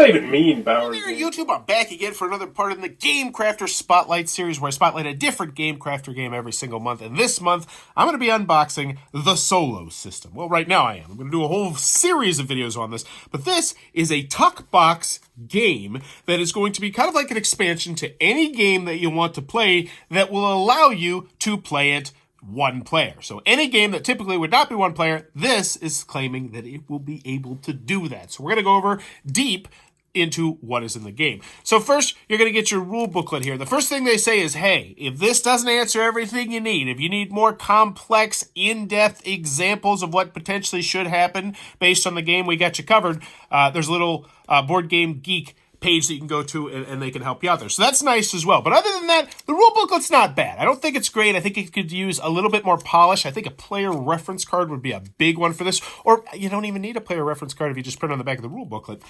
that even mean, Bauer? Hey there, YouTube. I'm back again for another part in the Gamecrafter Spotlight series where I spotlight a different Gamecrafter game every single month. And this month, I'm going to be unboxing the Solo system. Well, right now I am. I'm going to do a whole series of videos on this. But this is a tuck box game that is going to be kind of like an expansion to any game that you want to play that will allow you to play it one player. So any game that typically would not be one player, this is claiming that it will be able to do that. So we're going to go over deep into what is in the game. So first, you're going to get your rule booklet here. The first thing they say is, hey, if this doesn't answer everything you need, if you need more complex, in-depth examples of what potentially should happen based on the game, we got you covered. There's a little Board Game Geek page that you can go to and they can help you out there. So that's nice as well. But other than that, the rule booklet's not bad. I don't think it's great. I think it could use a little bit more polish. I think a player reference card would be a big one for this. Or you don't even need a player reference card if you just print on the back of the rule booklet.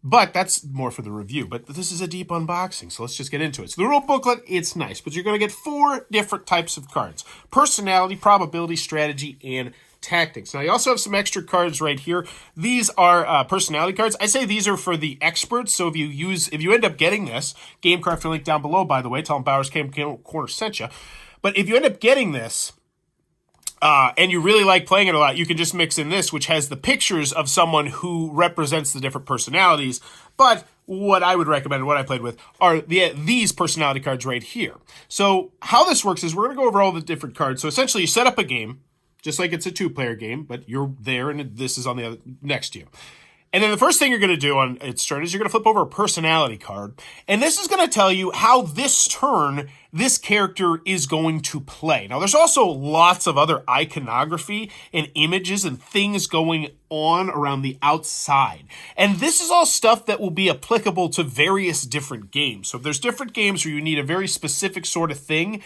But that's more for the review. But this is a deep unboxing, so let's just get into it. So the rule booklet, it's nice, but you're going to get 4 different types of cards: personality, probability, strategy, and tactics. Now, you also have some extra cards right here. These are personality cards. I say these are for the experts, so if you end up getting this, Gamecrafter link down below, by the way, tell them Bowers Game Corner sent you. But if you end up getting this, and you really like playing it a lot, you can just mix in this, which has the pictures of someone who represents the different personalities. But what I would recommend, what I played with, are these personality cards right here. So how this works is we're going to go over all the different cards. So essentially, you set up a game, just like it's a 2-player game, but you're there and this is on the other next to you. And then the first thing you're going to do on its turn is you're going to flip over a personality card. And this is going to tell you how this turn, this character is going to play. Now, there's also lots of other iconography and images and things going on around the outside. And this is all stuff that will be applicable to various different games. So if there's different games where you need a very specific sort of thing,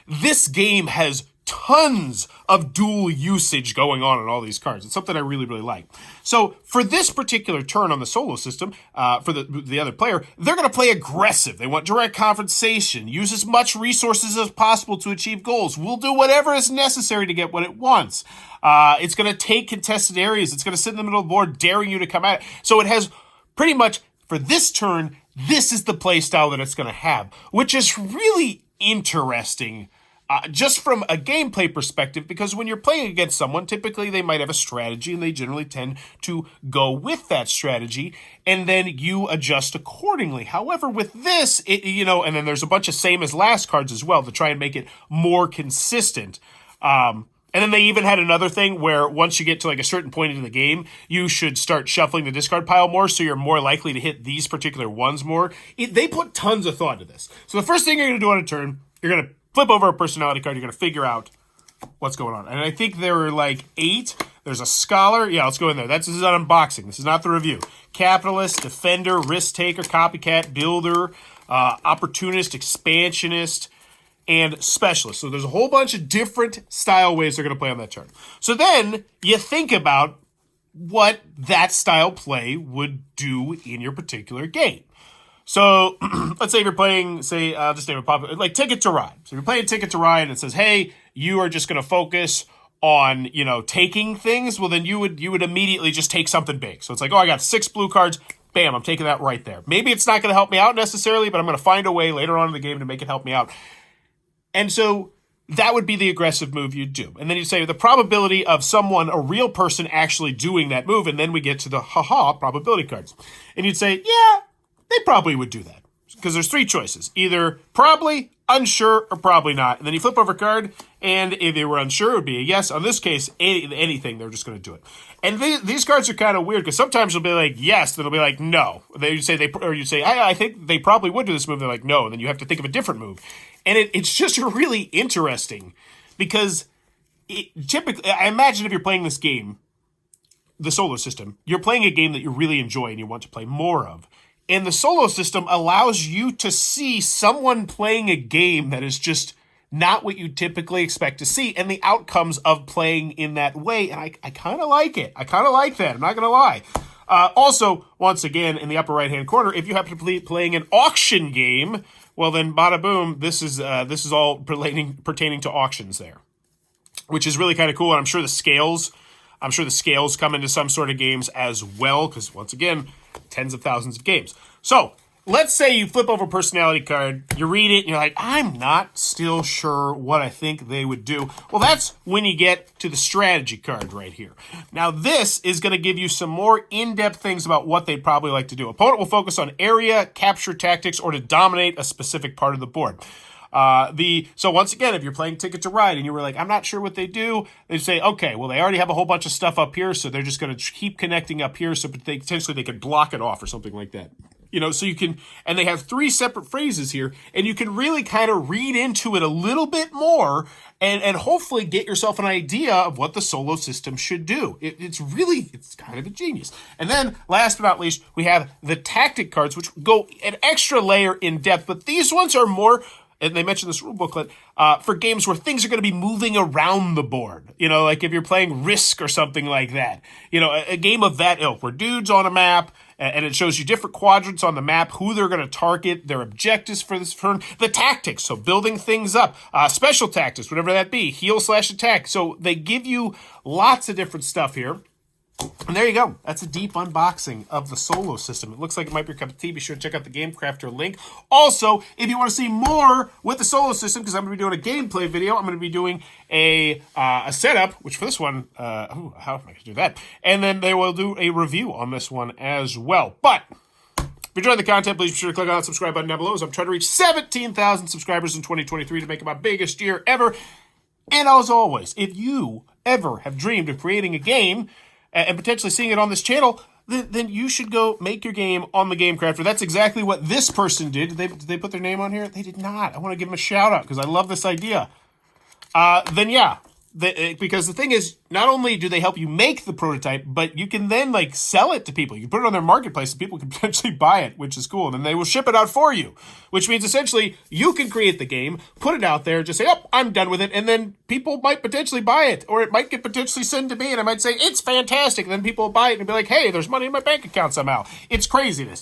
this game has tons of dual usage going on in all these cards. It's something I really, really like. So for this particular turn on the Solo system, for the other player, they're going to play aggressive. They want direct confrontation, use as much resources as possible to achieve goals. We'll do whatever is necessary to get what it wants. It's going to take contested areas. It's going to sit in the middle of the board, daring you to come at it. So it has pretty much, for this turn, this is the play style that it's going to have, which is really interesting. Just from a gameplay perspective, because when you're playing against someone, typically they might have a strategy and they generally tend to go with that strategy and then you adjust accordingly. However, with this, and then there's a bunch of same as last cards as well to try and make it more consistent. And then they even had another thing where once you get to like a certain point in the game, you should start shuffling the discard pile more so you're more likely to hit these particular ones more. They put tons of thought into this. So the first thing you're going to do on a turn, you're going to flip over a personality card. You're going to figure out what's going on. And I think there were like 8. There's a scholar. Yeah, let's go in there. This is an unboxing. This is not the review. Capitalist, defender, risk taker, copycat, builder, opportunist, expansionist, and specialist. So there's a whole bunch of different style ways they're going to play on that turn. So then you think about what that style play would do in your particular game. So let's say if you're playing, just name a popular, like Ticket to Ride. So if you're playing Ticket to Ride and it says, hey, you are just going to focus on, taking things. Well, then you would immediately just take something big. So it's like, oh, I got 6 blue cards. Bam, I'm taking that right there. Maybe it's not going to help me out necessarily, but I'm going to find a way later on in the game to make it help me out. And so that would be the aggressive move you'd do. And then you'd say the probability of someone, a real person, actually doing that move. And then we get to the probability cards. And you'd say, yeah, they probably would do that because there's 3 choices: either probably, unsure, or probably not. And then you flip over a card, and if they were unsure, it would be a yes. On this case, anything, they're just going to do it. And these cards are kind of weird because sometimes they'll be like yes, then they'll be like no. You say I think they probably would do this move. They're like no, and then you have to think of a different move. And it's just really interesting because typically, I imagine if you're playing this game, the Solo system, you're playing a game that you really enjoy and you want to play more of. And the Solo system allows you to see someone playing a game that is just not what you typically expect to see and the outcomes of playing in that way. And I kind of like it. I kind of like that. I'm not going to lie. Also, once again, in the upper right-hand corner, if you happen to be playing an auction game, well then, bada boom, this is all pertaining to auctions there, which is really kind of cool. And I'm sure the scales I'm sure the scales come into some sort of games as well, because once again, tens of thousands of games. So let's say you flip over a personality card, you read it, and you're like, I'm not still sure what I think they would do. Well, that's when you get to the strategy card right here. Now, this is going to give you some more in-depth things about what they'd probably like to do. Opponent will focus on area, capture tactics, or to dominate a specific part of the board. So once again, if you're playing Ticket to Ride and you were like, I'm not sure what they do, they say, okay, well, they already have a whole bunch of stuff up here, so they're just going to keep connecting up here, so potentially they could block it off or something like that. So you can, and they have 3 separate phrases here, and you can really kind of read into it a little bit more and hopefully get yourself an idea of what the solo system should do. It's kind of a genius. And then, last but not least, we have the tactic cards, which go an extra layer in depth, but these ones are more, and they mentioned this rule booklet, for games where things are going to be moving around the board. Like if you're playing Risk or something like that. A game of that ilk, where dude's on a map, and it shows you different quadrants on the map, who they're going to target, their objectives for this turn, the tactics, so building things up, special tactics, whatever that be, heal/attack. So they give you lots of different stuff here. And there you go. That's a deep unboxing of the solo system. It looks like it might be your cup of tea. Be sure to check out the Gamecrafter link. Also, if you want to see more with the solo system, because I'm going to be doing a gameplay video, I'm going to be doing a setup, which for this one, how am I going to do that? And then they will do a review on this one as well. But if you're enjoying the content, please be sure to click on that subscribe button down below, as I'm trying to reach 17,000 subscribers in 2023 to make it my biggest year ever. And as always, if you ever have dreamed of creating a game and potentially seeing it on this channel, then you should go make your game on the Gamecrafter. That's exactly what this person did. Did they put their name on here? They did not. I want to give them a shout out because I love this idea. Then yeah, because the thing is, not only do they help you make the prototype, but you can then sell it to people. You put it on their marketplace and people can potentially buy it, which is cool. And then they will ship it out for you, which means essentially you can create the game, put it out there, just say, oh, I'm done with it. And then people might potentially buy it, or it might get potentially sent to me and I might say, it's fantastic. And then people will buy it and be like, hey, there's money in my bank account somehow. It's craziness.